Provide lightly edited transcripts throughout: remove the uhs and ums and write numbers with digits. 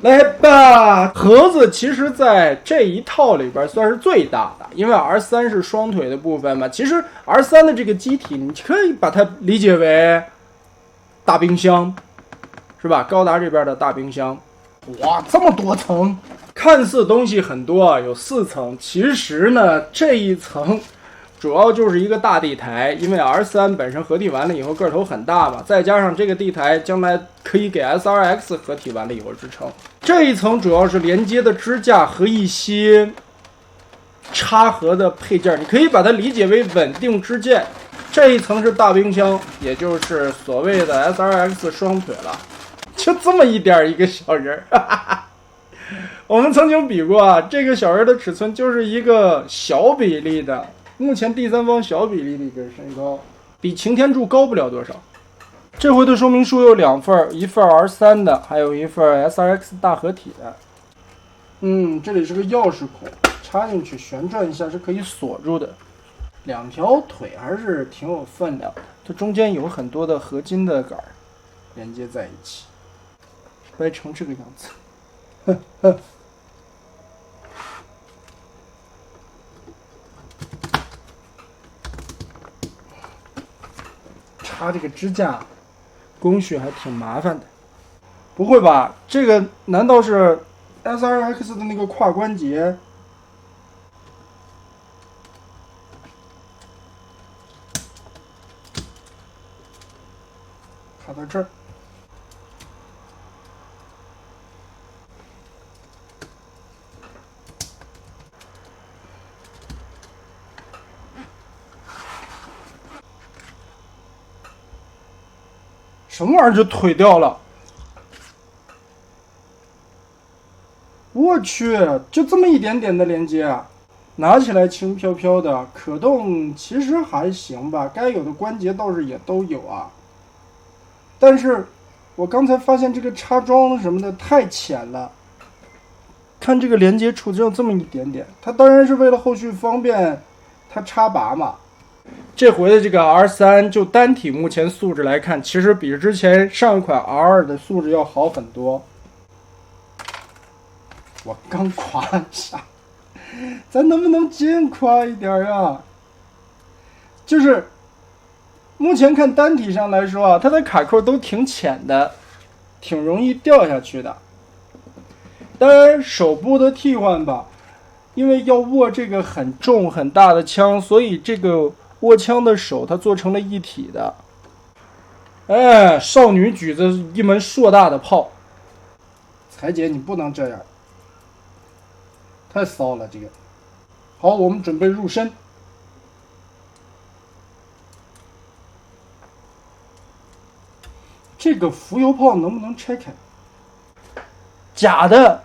来吧，盒子其实在这一套里边算是最大的，因为 R3 是双腿的部分嘛。其实 R3 的这个机体，你可以把它理解为大冰箱，是吧？高达这边的大冰箱，哇，这么多层，看似东西很多，有4层，其实呢，这一层主要就是一个大地台，因为 R3 本身合体完了以后个头很大嘛，再加上这个地台将来可以给 SRX 合体完了以后支撑。这一层主要是连接的支架和一些插盒的配件，你可以把它理解为稳定支架。这一层是大冰箱，也就是所谓的 SRX 双腿了，就这么一点一个小人儿。我们曾经比过啊，这个小人的尺寸就是一个小比例的，目前第三方小比例的一个身高，比擎天柱高不了多少。这回的说明书有2份，一份 R3 的，还有一份 SRX 大合体的。这里是个钥匙孔，插进去旋转一下是可以锁住的。2条腿还是挺有分量的，它中间有很多的合金的杆连接在一起，掰成这个样子。插这个支架工序还挺麻烦的。不会吧？这个难道是 SRX 的那个胯关节？卡到这儿。什么玩意儿就腿掉了？我去，就这么一点点的连接啊！拿起来轻飘飘的，可动其实还行吧，该有的关节倒是也都有啊。但是我刚才发现这个插桩什么的太浅了，看这个连接处只有这么一点点，它当然是为了后续方便它插拔嘛。这回的这个 R3 就单体目前素质来看，其实比之前上一款 R2 的素质要好很多。我刚夸一下，咱能不能尽夸一点啊？就是目前看单体上来说啊，它的卡扣都挺浅的，挺容易掉下去的。当然手部的替换吧，因为要握这个很重很大的枪，所以这个握枪的手它做成了一体的。哎，少女举着一门硕大的炮，彩姐你不能这样，太骚了这个。好，我们准备入身。这个浮游炮能不能拆开？假的。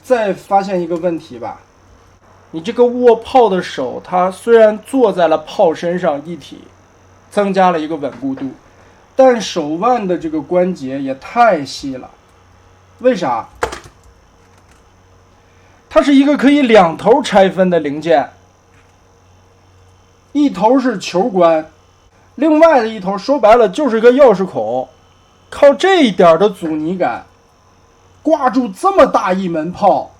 再发现一个问题吧，你这个握炮的手，它虽然坐在了炮身上一体，增加了一个稳固度，但手腕的这个关节也太细了。为啥？它是一个可以2头拆分的零件，一头是球关，另外的一头说白了就是个钥匙孔，靠这一点的阻尼感挂住这么大一门炮，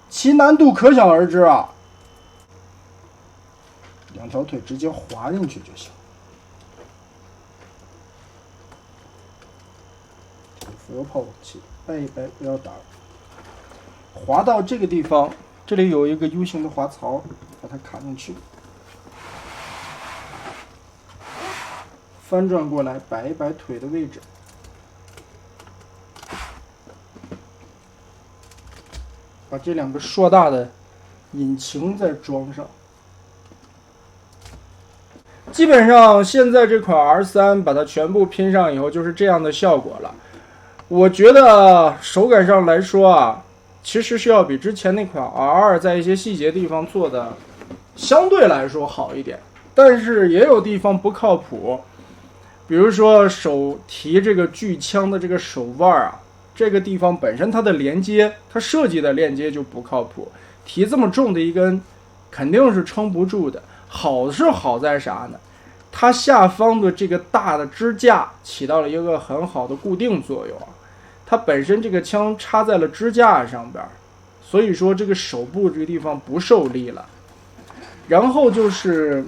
其难度可想而知啊。2条腿直接滑进去就行。浮游炮武器掰一掰，不要打。滑到这个地方，这里有一个 U 型的滑槽，把它卡进去，翻转过来，摆一摆腿的位置，把这2个硕大的引擎再装上。基本上现在这款 R3 把它全部拼上以后就是这样的效果了。我觉得手感上来说啊，其实是要比之前那款 R2 在一些细节地方做的相对来说好一点，但是也有地方不靠谱。比如说手提这个巨枪的这个手腕啊，这个地方本身它的连接，它设计的链接就不靠谱，提这么重的一根肯定是撑不住的。好是好在啥呢？它下方的这个大的支架起到了一个很好的固定作用，它本身这个枪插在了支架上边，所以说这个手部这个地方不受力了。然后就是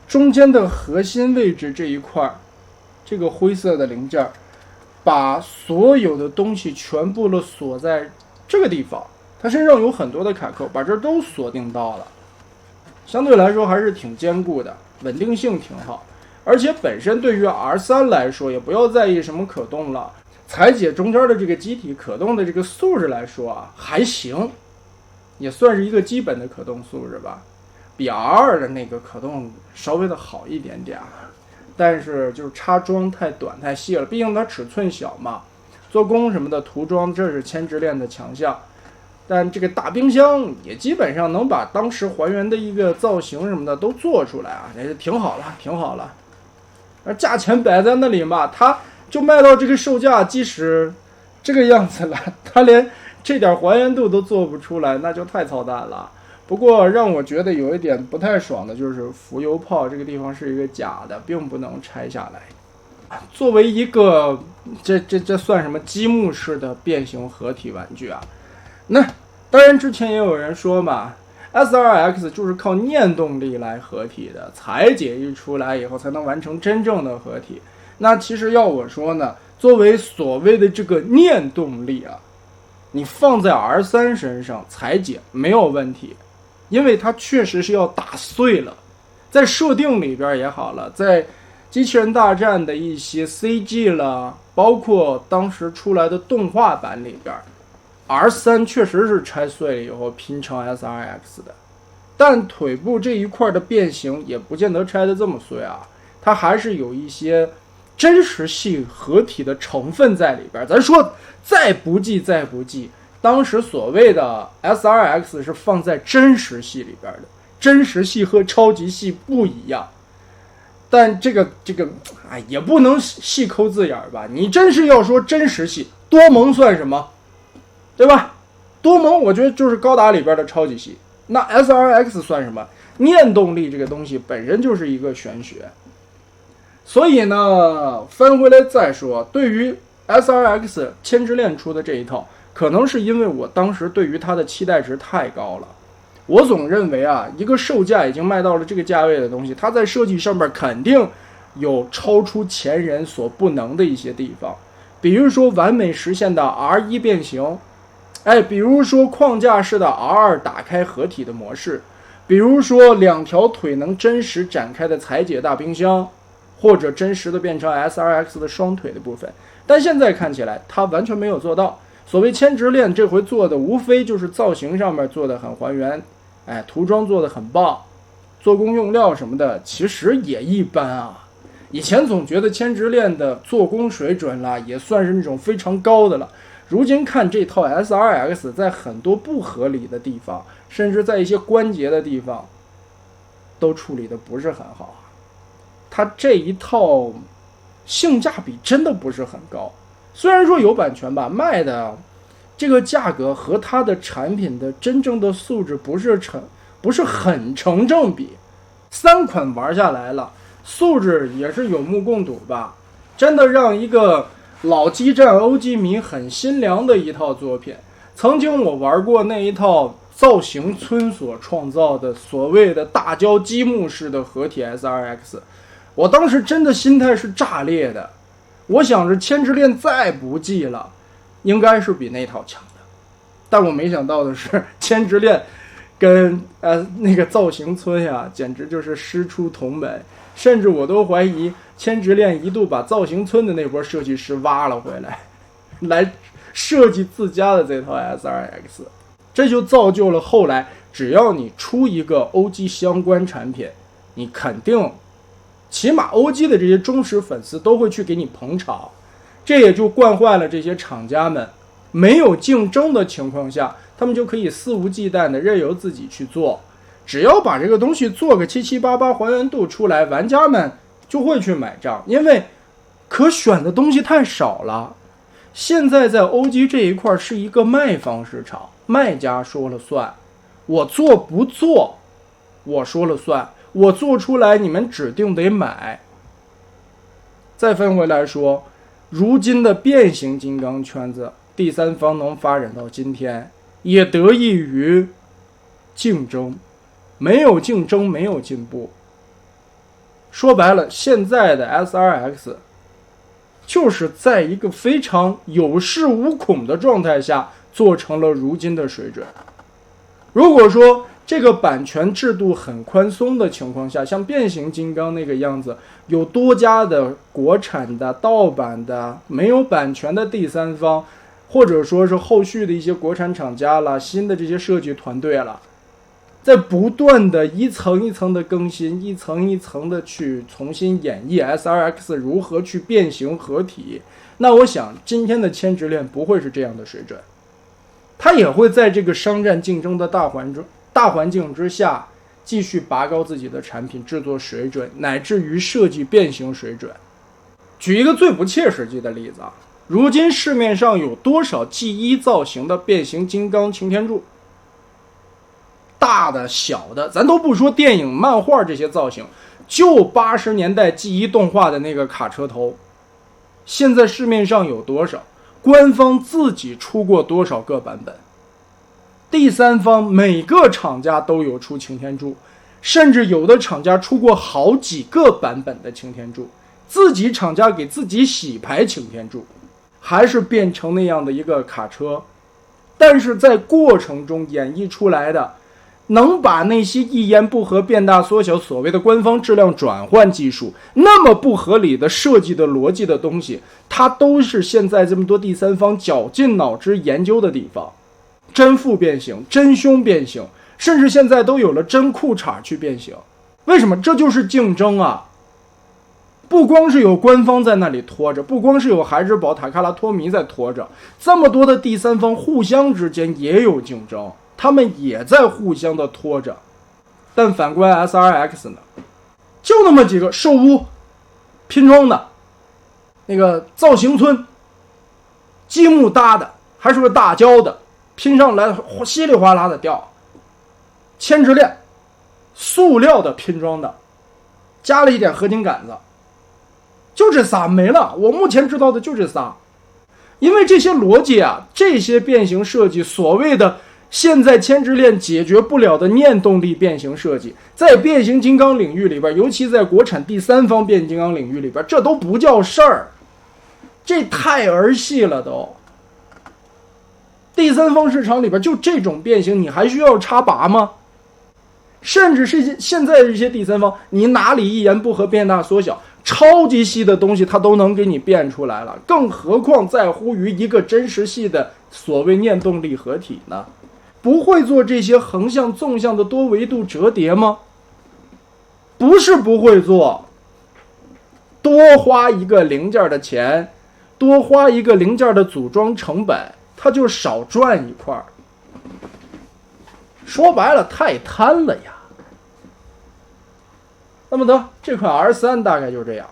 中间的核心位置这一块，这个灰色的零件把所有的东西全部的锁在这个地方，它身上有很多的卡扣，把这都锁定到了，相对来说还是挺坚固的，稳定性挺好。而且本身对于 R3 来说，也不要在意什么可动了，裁解中间的这个机体可动的这个素质来说啊，还行，也算是一个基本的可动素质吧，比 R2 的那个可动稍微的好一点点，但是就是插装太短太细了，毕竟它尺寸小嘛，做工什么的涂装这是千直链的强项。但这个大冰箱也基本上能把当时还原的一个造型什么的都做出来啊，也挺好了，挺好了。而价钱摆在那里嘛，它就卖到这个售价，即使这个样子了，它连这点还原度都做不出来，那就太操蛋了。不过让我觉得有一点不太爽的就是浮游炮这个地方是一个假的，并不能拆下来。作为一个这算什么积木式的变形合体玩具啊？那当然之前也有人说嘛， SRX 就是靠念动力来合体的，裁解一出来以后才能完成真正的合体。那其实要我说呢，作为所谓的这个念动力啊，你放在 R3 身上裁解没有问题，因为它确实是要打碎了。在设定里边也好了，在机器人大战的一些 CG 了，包括当时出来的动画版里边，R3 确实是拆碎了以后拼成 SRX 的，但腿部这一块的变形也不见得拆得这么碎啊，它还是有一些真实系合体的成分在里边。咱说再不济，当时所谓的 SRX 是放在真实系里边的，真实系和超级系不一样。但这个也不能细抠字眼吧，你真是要说真实系，多蒙算什么？对吧？多蒙我觉得就是高达里边的超级系，那 SRX 算什么？念动力这个东西本身就是一个玄学。所以呢，翻回来再说，对于 SRX 千之链出的这一套，可能是因为我当时对于它的期待值太高了。我总认为啊，一个售价已经卖到了这个价位的东西，它在设计上面肯定有超出前人所不能的一些地方，比如说完美实现的 R1 变形，比如说框架式的 R2 打开合体的模式，比如说两条腿能真实展开的裁解大冰箱，或者真实的变成 SRX 的双腿的部分。但现在看起来它完全没有做到。所谓千直链这回做的无非就是造型上面做的很还原，涂装做的很棒，做工用料什么的其实也一般啊。以前总觉得千直链的做工水准啦也算是那种非常高的了，如今看这套 SRX 在很多不合理的地方，甚至在一些关节的地方都处理的不是很好。它这一套性价比真的不是很高，虽然说有版权吧，卖的这个价格和它的产品的真正的素质不是很成正比。3款玩下来了，素质也是有目共睹吧，真的让一个老激战 OG 迷很心凉的一套作品。曾经我玩过那一套造型村所创造的所谓的大胶积木式的合体 SRX， 我当时真的心态是炸裂的，我想着千之链再不济了应该是比那套强的，但我没想到的是千之链跟那个造型村呀简直就是师出同门，甚至我都怀疑千之链一度把造型村的那波设计师挖了回来设计自家的这套 SRX。 这就造就了后来只要你出一个 OG 相关产品，你肯定起码 OG 的这些忠实粉丝都会去给你捧场，这也就惯坏了这些厂家们。没有竞争的情况下，他们就可以肆无忌惮的任由自己去做，只要把这个东西做个七七八八还原度出来，玩家们就会去买账，因为可选的东西太少了。现在在 OG 这一块是一个卖方市场，卖家说了算，我做不做我说了算，我做出来你们指定得买。再分回来说，如今的变形金刚圈子，第三方能发展到今天，也得益于竞争，没有竞争没有进步。说白了，现在的 SRX 就是在一个非常有恃无恐的状态下做成了如今的水准。如果说这个版权制度很宽松的情况下，像变形金刚那个样子，有多家的国产的、盗版的、没有版权的第三方，或者说是后续的一些国产厂家了、新的这些设计团队了，在不断的一层一层的更新，一层一层的去重新演绎 SRX 如何去变形合体，那我想今天的千直链不会是这样的水准，它也会在这个商战竞争的大环境之下继续拔高自己的产品制作水准，乃至于设计变形水准。举一个最不切实际的例子啊，如今市面上有多少 G1 造型的变形金刚擎天柱？大的小的咱都不说电影漫画这些造型，就80年代 G1 动画的那个卡车头，现在市面上有多少？官方自己出过多少个版本？第三方每个厂家都有出擎天柱，甚至有的厂家出过好几个版本的擎天柱，自己厂家给自己洗牌擎天柱，还是变成那样的一个卡车。但是在过程中演绎出来的，能把那些一言不合变大缩小所谓的官方质量转换技术，那么不合理的设计的逻辑的东西，它都是现在这么多第三方绞尽脑汁研究的地方。真腹变形、真胸变形，甚至现在都有了真裤衩去变形。为什么？这就是竞争啊！不光是有官方在那里拖着，不光是有孩之宝、塔卡拉托米在拖着，这么多的第三方互相之间也有竞争，他们也在互相的拖着。但反观 SRX 呢，就那么几个寿屋拼装的，那个造型村积木搭的，还是个大胶的，拼上来稀里哗啦的掉。千直链塑料的拼装的，加了一点合金杆子，就这仨没了。我目前知道的就这仨。因为这些逻辑啊，这些变形设计，所谓的现在千直链解决不了的念动力变形设计，在变形金刚领域里边，尤其在国产第三方变形金刚领域里边，这都不叫事儿，这太儿戏了都。第三方市场里边就这种变形，你还需要插拔吗？甚至是现在这些第三方，你哪里一言不合变大缩小，超级细的东西它都能给你变出来了，更何况在乎于一个真实系的所谓念动力合体呢？不会做这些横向纵向的多维度折叠吗？不是不会做，多花一个零件的钱，多花一个零件的组装成本，它就少赚一块。说白了，太贪了呀。那么呢，这款 R3 大概就是这样。